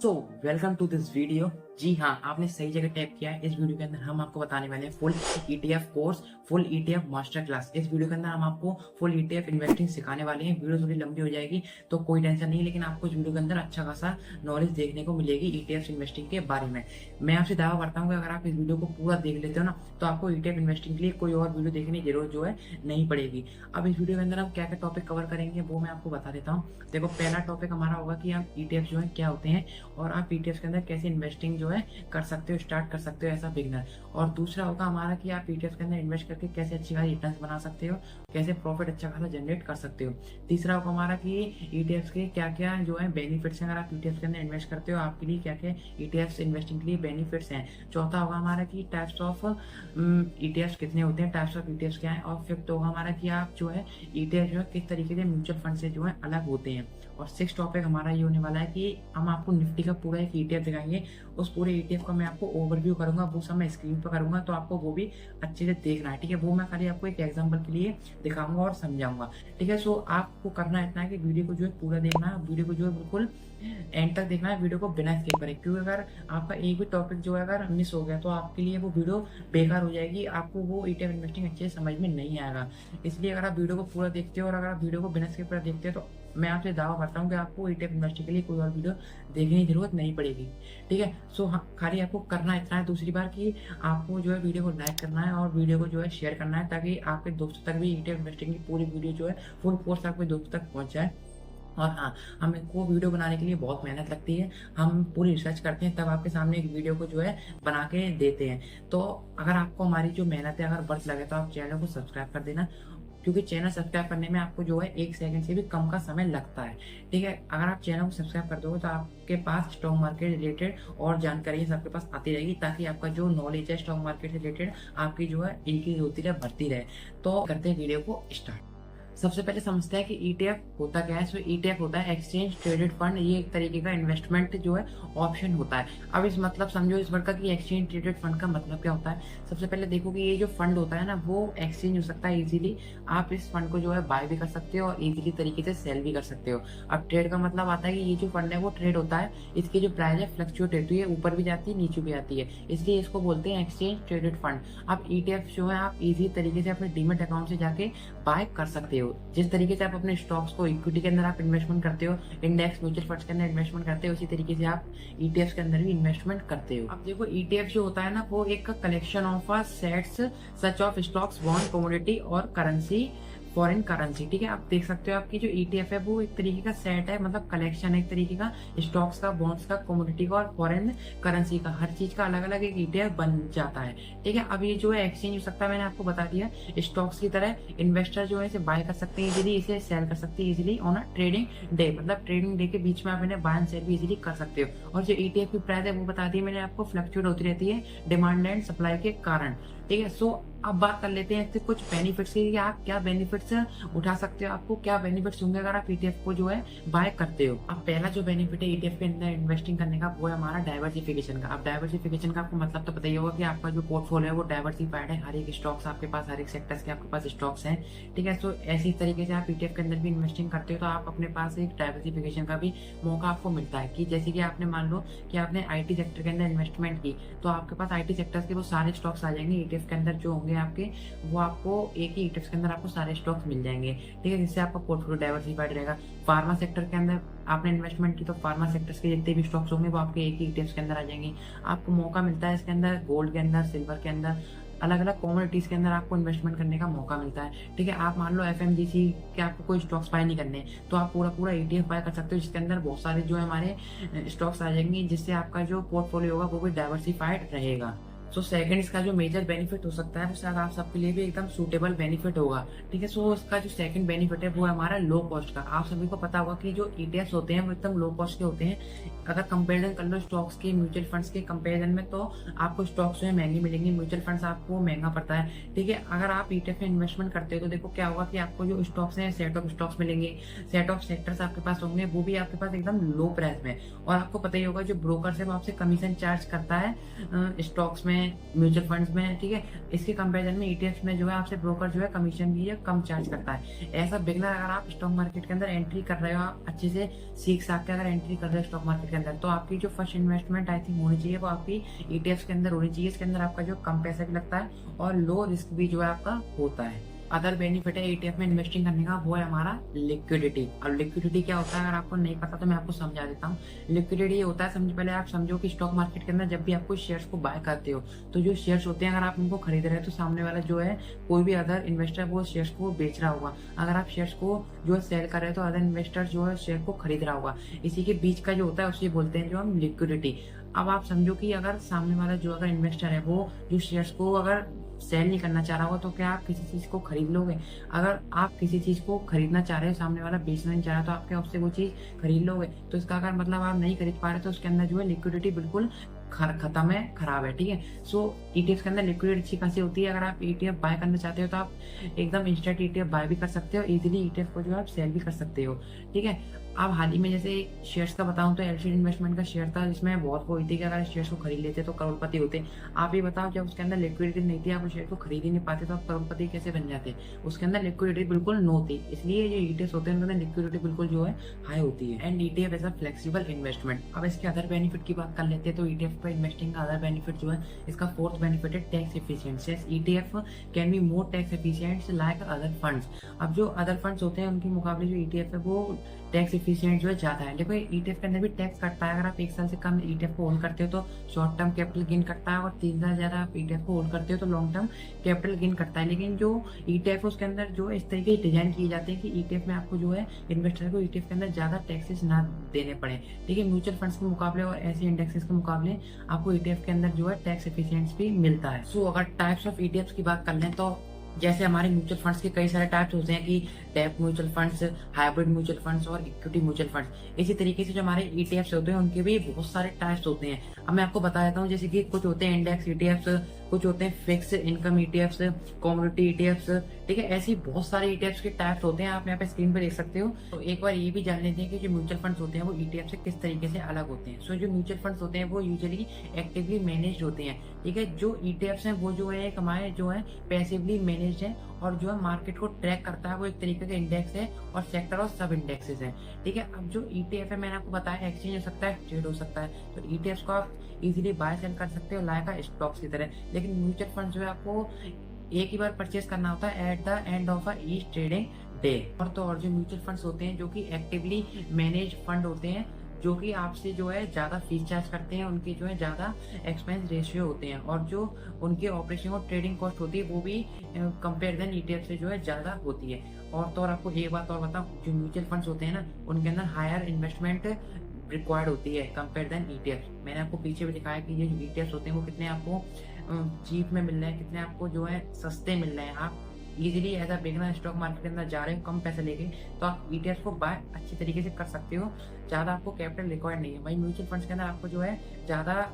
So welcome to this video. जी हाँ, आपने सही जगह टैप किया है। इस वीडियो के अंदर हम आपको बताने वाले हैं full ETF course, full ETF master class. इस वीडियो के अंदर हम आपको फुल ईटीएफ इन्वेस्टिंग सिखाने वाले हैं। वीडियो थोड़ी लंबी हो जाएगी तो कोई टेंशन नहीं, लेकिन आपको इस वीडियो के अंदर अच्छा खासा नॉलेज देखने को मिलेगी ईटीएफ इन्वेस्टिंग के बारे में। मैं आपसे दावा करता हूँ कि अगर आप इस वीडियो को पूरा देख लेते हो ना, तो आपको ईटीएफ इन्वेस्टिंग के लिए कोई और वीडियो देखने की जरूरत जो है नहीं पड़ेगी। अब इस वीडियो के अंदर हम क्या क्या टॉपिक कवर करेंगे वो मैं आपको बता देता हूँ। देखो, पहला टॉपिक हमारा होगा कि आप ईटीएफ जो है क्या होते हैं और आप ईटीएफ के अंदर कैसे इन्वेस्टिंग जो है कर सकते हो, स्टार्ट कर सकते हो एज अ बिगनर। और दूसरा होगा हमारा कि आप ईटीएफ के अंदर इन्वेस्ट करके कैसे अच्छी खासी रिटर्न्स बना सकते हो, कैसे प्रॉफिट अच्छा खासा जनरेट कर सकते हो। तीसरा होगा हमारा कि ईटीएफ के क्या क्या जो है बेनिफिट्स हैं, अगर आप ईटीएफ के अंदर इन्वेस्ट करते हो आपके लिए क्या क्या ईटीएफ इन्वेस्टिंग के लिए बेनिफिट्स हैं। चौथा होगा हमारा कि टाइप्स ऑफ ईटीएफ कितने होते हैं, टाइप्स ऑफ ईटीएफ क्या है। और फिफ्थ होगा हमारा कि आप जो है ईटीएफ जो है किस तरीके से म्यूचुअल फंड से जो है अलग होते हैं। और सिक्स टॉपिक हमारा ये होने वाला है कि हम आपको निफ्टी का पूरा एक ईटीएफ दिखाएंगे। उस पूरे ईटीएफ का मैं आपको ओवरव्यू करूंगा, वो सब मैं स्क्रीन पर करूंगा, तो आपको वो भी अच्छे से देखना है। ठीक है, वो मैं खाली आपको एक एग्जांपल के लिए दिखाऊंगा और समझाऊंगा। ठीक है, सो आपको करना इतना है कि वीडियो को जो है पूरा देखना है, वीडियो को जो है बिल्कुल एंड तक देखना है, वीडियो को बिना स्किप करें। क्योंकि अगर आपका एक भी टॉपिक जो है अगर मिस हो गया तो आपके लिए वो वीडियो बेकार हो जाएगी, आपको वो ईटीएफ इन्वेस्टिंग अच्छे से समझ में नहीं आएगा। इसलिए अगर आप वीडियो को पूरा देखते हो और अगर आप वीडियो को बिना स्किप कर देखते हो तो मैं आपसे दावा करता हूँ कि आपको ईटीएफ इन्वेस्टिंग के लिए कोई और वीडियो देखने की जरूरत नहीं पड़ेगी। ठीक है, सो हाँ, खाली आपको करना इतना है दूसरी बार कि आपको जो है वीडियो को लाइक करना है और वीडियो को जो है शेयर करना है, ताकि आपके दोस्तों तक भी ईटीएफ इन्वेस्टिंग की पूरी वीडियो जो है फुल कोर्स आपके दोस्तों तक पहुंच जाए। और हाँ, हमें को वीडियो बनाने के लिए बहुत मेहनत लगती है, हम पूरी रिसर्च करते हैं तब आपके सामने एक वीडियो को जो है बना के देते हैं। तो अगर आपको हमारी जो मेहनत है अगर वर्थ लगे तो आप चैनल को सब्सक्राइब कर देना, क्योंकि चैनल सब्सक्राइब करने में आपको जो है 1 सेकंड से भी कम का समय लगता है। ठीक है, अगर आप चैनल को सब्सक्राइब कर दोगे तो आपके पास स्टॉक मार्केट रिलेटेड और जानकारी सबके पास आती रहेगी, ताकि आपका जो नॉलेज है स्टॉक मार्केट से रिलेटेड आपकी जो है इंक्रीज होती रहे, बढ़ती रहे। तो करते हैं वीडियो को स्टार्ट। सबसे पहले समझते हैं कि ईटीएफ होता क्या है। सो ईटीएफ होता है एक्सचेंज ट्रेडेड फंड। ये एक तरीके का इन्वेस्टमेंट जो है ऑप्शन होता है। अब इस मतलब समझो इस वर्ड का कि एक्सचेंज ट्रेडेड फंड का मतलब क्या होता है। सबसे पहले देखो कि ये जो फंड होता है ना वो एक्सचेंज हो सकता है इजीली। आप इस फंड को जो है बाय भी कर सकते हो और इजीली तरीके से सेल भी कर सकते हो। अब ट्रेड का मतलब आता है कि ये जो फंड है वो ट्रेड होता है, इसकी जो प्राइस है फ्लक्चुएट रहती है, ऊपर भी जाती है नीचे भी आती है, इसलिए इसको बोलते हैं एक्सचेंज ट्रेडेड फंड। अब ईटीएफ जो है आप इजी तरीके से अपने डीमेट अकाउंट से जाके बाय कर सकते हो। जिस तरीके से आप अपने स्टॉक्स को इक्विटी के अंदर आप इन्वेस्टमेंट करते हो, इंडेक्स म्यूचुअल फंड्स के अंदर इन्वेस्टमेंट करते हो, उसी तरीके से आप ईटीएफ के अंदर भी इन्वेस्टमेंट करते हो। अब देखो, ईटीएफ जो होता है ना वो एक collection of sets such of stocks, bond, commodity और करेंसी, फॉरेन करेंसी। ठीक है, आप देख सकते हो आपकी जो ईटीएफ है वो एक तरीके का सेट है, मतलब कलेक्शन है एक तरीके का स्टॉक्स का, बॉन्ड्स का, कमोडिटी का और फॉरेन करेंसी का, हर चीज का अलग अलग एक ईटीएफ बन जाता है। ठीक है, अब ये जो है एक्सचेंज हो सकता है, मैंने आपको बता दिया स्टॉक्स की तरह इन्वेस्टर जो है इसे बाय कर सकते हैं इजीली, इसे सेल कर सकते हैं easily on a trading day, मतलब ट्रेडिंग डे के बीच में आप इन्हें बाय एंड सेल भी इजीली कर सकते हो। और जो ईटीएफ की प्राइस है वो बता दी मैंने आपको, फ्लक्चुएट होती रहती है डिमांड एंड सप्लाई के कारण। ठीक है, सो अब बात कर लेते हैं कुछ बेनिफिट्स की, आप क्या बेनिफिट्स उठा सकते हो, आपको क्या बेनिफिट्स होंगे अगर आप ईटीएफ को जो है बाय करते हो। अब पहला जो बेनिफिट है ईटीएफ के अंदर इन्वेस्टिंग करने का वो है हमारा डाइवर्सिफिकेशन का। अब डाइवर्सिफिकेशन का आपको मतलब तो पता ही होगा कि आपका जो पोर्टफोलियो है वो डाइवर्सिफाइड है, हर एक स्टॉक्स आपके पास, हर एक सेक्टर्स के आपके पास स्टॉक्स हैं। ठीक है, सो ऐसी तरीके से आप ईटीएफ के अंदर भी इन्वेस्टिंग करते हो तो आप अपने पास एक डाइवर्सिफिकेशन का भी मौका आपको मिलता है। कि जैसे कि आपने मान लो कि आपने आईटी सेक्टर के अंदर इन्वेस्टमेंट की, तो आपके पास आईटी सेक्टर्स के वो सारे स्टॉक्स आ जाएंगे ईटीएफ के अंदर जो होंगे आपके, वो आपको एक ही ईटीएफ के अंदर आपको सारे स्टॉक्स मिल जाएंगे। ठीक है, जिससे आपका पोर्टफोलियो डाइवर्सिफाइड रहेगा। फार्मा सेक्टर के अंदर आपने इन्वेस्टमेंट की तो फार्मा सेक्टर्स के जितने भी स्टॉक्स होंगे वो आपके एक ही ईटीएफ के अंदर आ जाएंगे। आपको मौका मिलता है इसके अंदर गोल्ड के अंदर, सिल्वर के अंदर, अलग अलग कमोडिटीज के अंदर आपको इन्वेस्टमेंट करने का मौका मिलता है। ठीक है, आप मान लो एफएमजीसी के आपको कोई स्टॉक्स बाय नहीं करने, तो आप पूरा पूरा ईटीएफ बाय कर सकते हो, जिसके अंदर बहुत सारे जो है हमारे स्टॉक्स आ जाएंगे, जिससे आपका जो पोर्टफोलियो होगा वो भी डाइवर्सिफाइड रहेगा। सो सेकंड इसका जो मेजर बेनिफिट हो सकता है वो शायद आप सबके लिए भी एकदम सूटेबल बेनिफिट होगा। ठीक है, सो इसका जो सेकंड बेनिफिट है वो है हमारा लो कॉस्ट का। आप सभी को पता होगा कि जो ईटीएफ होते हैं वो एकदम लो कॉस्ट के होते हैं। अगर कंपेरिजन कर लो स्टॉक्स के म्यूचुअल फंड्स के कंपेरिजन में, तो आपको स्टॉक्स जो है महंगे मिलेंगे, म्यूचुअल फंड्स आपको महंगा पड़ता है। ठीक है, अगर आप ईटीएफ में इन्वेस्टमेंट करते हो तो देखो क्या होगा कि आपको जो स्टॉक्स हैं सेट ऑफ स्टॉक्स मिलेंगे, सेट ऑफ सेक्टर्स आपके पास होंगे, वो भी आपके पास एकदम लो प्राइस में। और आपको पता ही होगा जो ब्रोकर है वो आपसे कमीशन चार्ज करता है स्टॉक्स में में, म्यूचुअल फंड्स में, ठीक है। इसके कंपैरिजन में ईटीएफ में जो है आपसे ब्रोकर जो है कमीशन भी कम चार्ज करता है। ऐसा बिगनर अगर आप स्टॉक मार्केट के अंदर एंट्री कर रहे हो, आप अच्छे से सीख साख के अगर एंट्री कर रहे हो स्टॉक मार्केट के अंदर, तो आपकी जो फर्स्ट इन्वेस्टमेंट आई थिंक होनी चाहिए वो आपकी ईटीएफ के अंदर होनी चाहिए। इसके अंदर आपका जो कम पैसा भी लगता है और लो रिस्क भी जो है आपका होता है। अदर बेनिफिट है ईटीएफ में इन्वेस्टिंग करने का, वो है हमारा लिक्विडिटी। और लिक्विडिटी क्या होता है अगर आपको नहीं पता तो मैं आपको समझा देता हूँ। लिक्विडिटी ये होता है, पहले आप समझो कि स्टॉक मार्केट के अंदर जब भी आप कोई शेयर्स को बाय करते हो, तो जो शेयर्स होते हैं अगर आप उनको खरीद रहे हो तो सामने वाला जो है कोई भी अदर इन्वेस्टर वो शेयर्स को बेच रहा होगा। अगर आप शेयर्स को जो है सेल कर रहे हो तो अदर इन्वेस्टर जो है शेयर को खरीद रहा होगा। इसी के बीच का जो होता है उसे बोलते हैं जो हम लिक्विडिटी। अब आप समझो कि अगर सामने वाला जो अगर इन्वेस्टर है वो जो शेयर्स को अगर सेल नहीं करना चाह रहा होगा, तो क्या आप किसी चीज को खरीद लोगे? अगर आप किसी चीज को खरीदना चाह रहे हो, सामने वाला बेचना नहीं चाह रहा, तो आप क्या उससे वो चीज खरीद लोगे? तो इसका अगर मतलब आप नहीं खरीद पा रहे तो उसके अंदर जो है लिक्विडिटी बिल्कुल खत्म है, खराब है, ठीक है। सो ईटीएफ के अंदर लिक्विडिटी अच्छी खासी होती है। अगर आप ईटीएफ बाय करना चाहते हो तो आप एकदम इंस्टेंट ईटीएफ बाय भी कर सकते हो, इजीली ईटीएफ को जो है आप सेल भी कर सकते हो, ठीक है। अब हाल ही में जैसे शेयर्स का बताऊं तो एलसीडी इन्वेस्टमेंट का शेयर था, जिसमें बहुत वो हुई थी कि अगर शेयर्स को खरीद लेते तो करोड़पति होते। आप ये बताओ, जब उसके अंदर लिक्विडिटी नहीं थी, आप उस शेयर को खरीद ही नहीं पाते, तो आप करोड़पति कैसे बन जाते? उसके अंदर लिक्विडिटी बिल्कुल नो थी, इसलिए जो ईटीएफ होते हैं उनके अंदर लिक्विडिटी बिल्कुल जो है हाई होती है। And ETF as a flexible investment. अब इसके अदर बेनिफिट की बात कर लेते हैं, तो ईटीएफ पर इन्वेस्टिंग का अदर बेनिफिट जो है, इसका फोर्थ बेनिफिट है tax efficiency. ETF can be more tax efficient like other funds. अब जो अदर फंड्स होते हैं उनके मुकाबले जो ईटीएफ है वो टैक्स एफिशिएंट जो है ज्यादा है। देखो ईटीएफ के अंदर भी टैक्स कटता है। अगर आप 1 साल से कम ईटीएफ को होल्ड करते हो तो शॉर्ट टर्म कैपिटल गेन कटता है, और 3 साल ज्यादा आप ईटीएफ को होल्ड करते हो तो लॉन्ग टर्म कैपिटल गेन कटता है। लेकिन जो ईटीएफ उसके अंदर जो इस तरीके से डिजाइन किए जाते हैं कि ईटीएफ में आपको जो है इन्वेस्टर को ईटीएफ के अंदर ज्यादा टैक्सेस ना देने पड़े, ठीक है। म्यूचुअल फंड्स के मुकाबले और ऐसे इंडेक्सेस के मुकाबले आपको ईटीएफ के अंदर जो है टैक्स एफिशिएंसी भी मिलता है। सो अगर टाइप्स ऑफ ईटीएफ की बात कर लें तो जैसे हमारे म्यूचुअल फंड्स के कई सारे टाइप्स होते हैं कि डेब्ट mutual funds, hybrid mutual funds और इक्विटी म्यूचुअल फंड्स। इसी तरीके से जो हमारे ईटीएफ्स होते हैं उनके भी बहुत सारे टाइप्स होते हैं। अब मैं आपको बता देता हूँ, जैसे कि कुछ होते हैं इंडेक्स ईटीएफ्स, कुछ होते हैं fix income ETFs, commodity ETFs, ठीक है। ऐसी बहुत सारे ईटीएफ्स के टाइप्स होते हैं, आप यहाँ पे स्क्रीन पे देख सकते हो। तो एक बार ये भी जान लेते हैं कि जो म्यूचुअल फंड्स होते हैं वो ईटीएफ से किस तरीके से अलग होते हैं। सो जो म्यूचुअल फंड्स होते हैं वो यूजुअली एक्टिवली मैनेज्ड होते हैं, ठीक है। जो ईटीएफ्स हैं वो जो है एक हमारे जो है पैसिवली मैनेज्ड है, और जो है मार्केट को ट्रैक करता है, वो एक तरीके का इंडेक्स है और सेक्टर और सब इंडेक्सेस है, ठीक है। अब जो ईटीएफ है मैंने आपको बताया एक्सचेंज हो सकता है, ट्रेड हो सकता है, तो ईटीएफ को आप इजीली बाय सेल कर सकते हो लाइक स्टॉक्स की तरह। लेकिन म्यूचुअल फंड जो है आपको एक ही बार परचेस करना होता है at the end of each trading day. और तो और जो म्यूचुअल फंड्स होते हैं जो कि एक्टिवली मैनेज फंड होते हैं, जो कि आपसे जो है ज्यादा फीस चार्ज करते हैं, उनके जो है ज्यादा एक्सपेंस रेशियो होते हैं, और जो उनके ऑपरेशन और ट्रेडिंग कॉस्ट होती है वो भी कंपेयर देन ईटीएफ से जो है ज्यादा होती है। और तो और आपको एक बात और बताऊं, जो म्यूचुअल फंड्स होते हैं ना उनके अंदर हायर इन्वेस्टमेंट रिक्वायर्ड होती है कंपेयर देन ईटीएफ। मैंने आपको पीछे भी दिखाया कि ये जो ईटीएफ होते हैं वो कितने आपको चीप में मिल रहे हैं, कितने आपको जो है सस्ते मिल रहे हैं। आप easily as a beginner stock market के अंदर जा रहे हो कम पैसे लेके, तो आप ईटीएफ को बाय अच्छी तरीके से कर सकते हो, ज्यादा आपको कैपिटल रिक्वायर्ड नहीं है। वही म्यूचुअल फंड्स के अंदर आपको जो है ज्यादा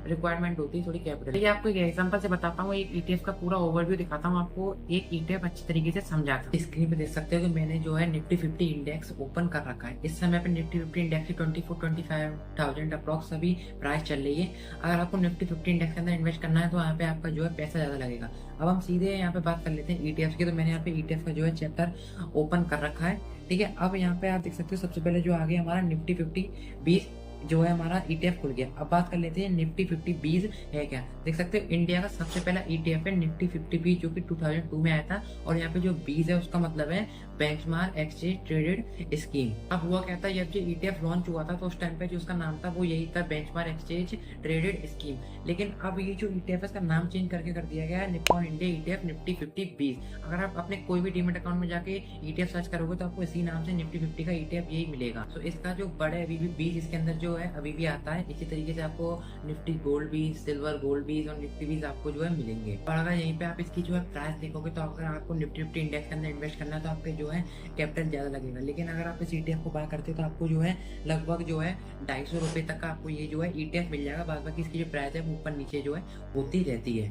रिक्वायरमेंट होती है थोड़ी कैपिटल। ये आपको एक एग्जांपल से बताता हूँ, एक ईटीएफ का पूरा ओवरव्यू दिखाता हूँ आपको, एक ईटीएफ अच्छी तरीके से समझाता हूँ। स्क्रीन पे देख सकते हो कि मैंने जो है निफ्टी 50 इंडेक्स ओपन कर रखा है। इस समय पे निफ्टी 50 इंडेक्स की 24-25,000 अप्रॉक्स अभी प्राइस चल रही है। अगर आपको निफ्टी 50 इंडेक्स के अंदर इन्वेस्ट करना है तो यहाँ पे आपका जो है पैसा ज्यादा लगेगा। अब हम सीधे यहाँ पे बात कर लेते हैं ईटीएफ की। तो मैंने यहाँ पे ईटीएफ का जो है चैप्टर ओपन कर रखा है, ठीक है। अब यहाँ पे आप देख सकते हो सबसे पहले जो आगे हमारा निफ्टी 50-20 जो है हमारा ईटीएफ खुल गया। अब बात कर लेते हैं निफ्टी 50-20 है क्या। देख सकते हो इंडिया का सबसे पहला ईटीएफ है निफ्टी 50-20 जो कि 2002 में आया था, और यहाँ पे जो 20 है उसका मतलब है बेंचमार्क एक्सचेंज ट्रेडेड स्कीम। अब हुआ क्या था, जब जो ईटीएफ लॉन्च हुआ था तो उस टाइम पे जो उसका नाम था वो यही था, बेंचमार्क एक्सचेंज ट्रेडेड स्कीम। लेकिन अब ये जो ईटीएफ है इसका नाम चेंज करके कर दिया गया है निप्पॉन इंडिया ईटीएफ निफ्टी 50-20। अगर आप अपने कोई भी डीमेट अकाउंट में जाके ईटीएफ सर्च करोगे तो आपको इसी नाम से निफ्टी 50 का ईटीएफ यही मिलेगा। तो इसका जो बड़ा अभी भी 20 इसके अंदर जो है अभी भी आता है। इसी तरीके से आपको निफ्टी गोल्ड 20, सिल्वर गोल्ड 20 और निफ्टी 20 आपको जो है मिलेंगे। और अगर यहीं पे आप इसकी जो है प्राइस देखोगे तो अगर आपको निफ्टी 50 इंडेक्स के अंदर इन्वेस्ट करना है तो आपके जो है कैपिटल ज्यादा लगेगा। लेकिन अगर आप इस ईटीएफ को बाय करते हो तो आपको जो है लगभग जो है 250 रुपए तक का आपको ये जो है ईटीएफ मिल जाएगा। बाद बाकी इसकी जो प्राइस है वो ऊपर नीचे जो है होती रहती है।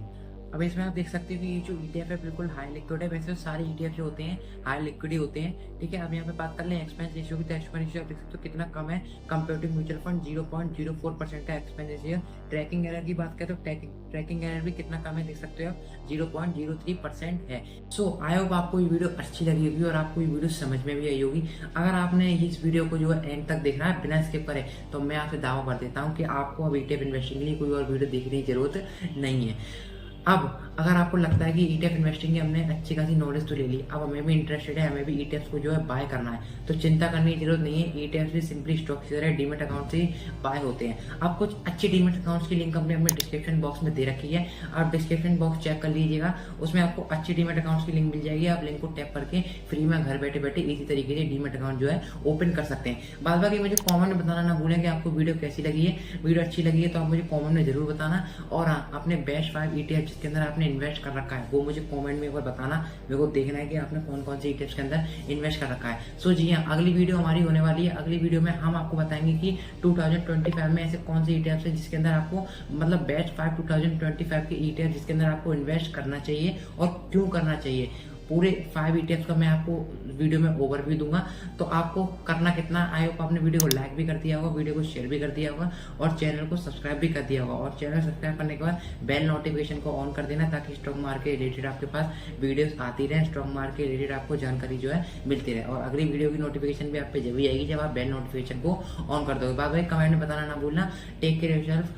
अब इसमें आप देख सकते हो कि ये जो ETF है बिल्कुल हाई लिक्विड है। वैसे तो सारे ETF जो होते हैं हाई लिक्विड ही होते हैं, ठीक है। अब यहाँ पे बात कर लें एक्सपेंस रेशियो की, तो एक्सपेंस रेशियो आप देख सकते हो कितना कम है कंपेयर टू म्यूचुअल फंड, 0.04% का एक्सपेंस रेशियो। ट्रैकिंग एरर की बात करें तो ट्रैकिंग एरर भी कितना कम है देख सकते हो आप, 0.03% है। सो आई होप आपको ये वीडियो अच्छी लगी होगी और आपको ये वीडियो समझ में भी आई होगी। अगर आपने इस वीडियो को जो है एंड तक देखना है बिना स्किप करे, तो मैं आपसे दावा कर देता हूँ कि आपको अब ETF इन्वेस्टिंग के लिए कोई और वीडियो देखने की जरूरत नहीं है। अब अगर आपको लगता है कि ETF इन्वेस्टिंग की हमने अच्छी खासी नॉलेज तो ले ली, अब हमें भी इंटरेस्टेड है, हमें भी ETFs को जो है बाय करना है, तो चिंता करने की जरूरत नहीं है। ETFs भी सिंपली स्टॉक की तरह डीमेट अकाउंट से बाय होते हैं। अब कुछ अच्छी डीमेट अकाउंट्स की लिंक हमने अपने डिस्क्रिप्शन बॉक्स में दे रखी है, आप डिस्क्रिप्शन बॉक्स चेक कर लीजिएगा, उसमें आपको अच्छी डीमेट अकाउंट्स की लिंक मिल जाएगी। आप लिंक को टैप करके फ्री में घर बैठे बैठे इसी तरीके से डीमेट अकाउंट जो है ओपन कर सकते हैं। बाद बाकी मुझे कॉमेंट में बताना ना भूलें कि आपको वीडियो कैसी लगी है। वीडियो अच्छी लगी है तो आप मुझे कॉमेंट में जरूर बताना, और हाँ, अपने बेस्ट 5 ETF जिसके अंदर आपने इन्वेस्ट कर रखा है वो मुझे कमेंट में एक बार बताना। मेरे को देखना है कि आपने कौन कौन से ETFs के अंदर इन्वेस्ट कर रखा है। सो जी हाँ, अगली वीडियो हमारी होने वाली है। अगली वीडियो में हम आपको बताएंगे कि 2025 में ऐसे कौन से ETFs है जिसके अंदर आपको मतलब बेस्ट 5 2025 के ETF जिसके अंदर आपको इन्वेस्ट करना चाहिए और क्यों करना चाहिए। पूरे 5 ETFs का मैं आपको वीडियो में ओवरव्यू दूंगा। तो आपको करना कितना, आई होप आपने वीडियो को लाइक भी कर दिया होगा, वीडियो को शेयर भी कर दिया होगा और चैनल को सब्सक्राइब भी कर दिया होगा। और चैनल सब्सक्राइब करने के बाद बेल नोटिफिकेशन को ऑन कर देना, ताकि स्टॉक मार्केट रिलेटेड आपके पास वीडियोस आती रहे, स्टॉक मार्केट रिलेटेड आपको जानकारी जो है मिलती रहे। और अगली वीडियो की नोटिफिकेशन भी आप पे जब भी आएगी जब आप बेल नोटिफिकेशन को ऑन कर दोगे। बाय बाय, कमेंट में बताना ना भूलना। टेक केयर योरसेल्फ,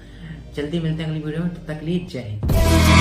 जल्दी मिलते हैं अगली वीडियो में, तब तक के लिए जय हिंद।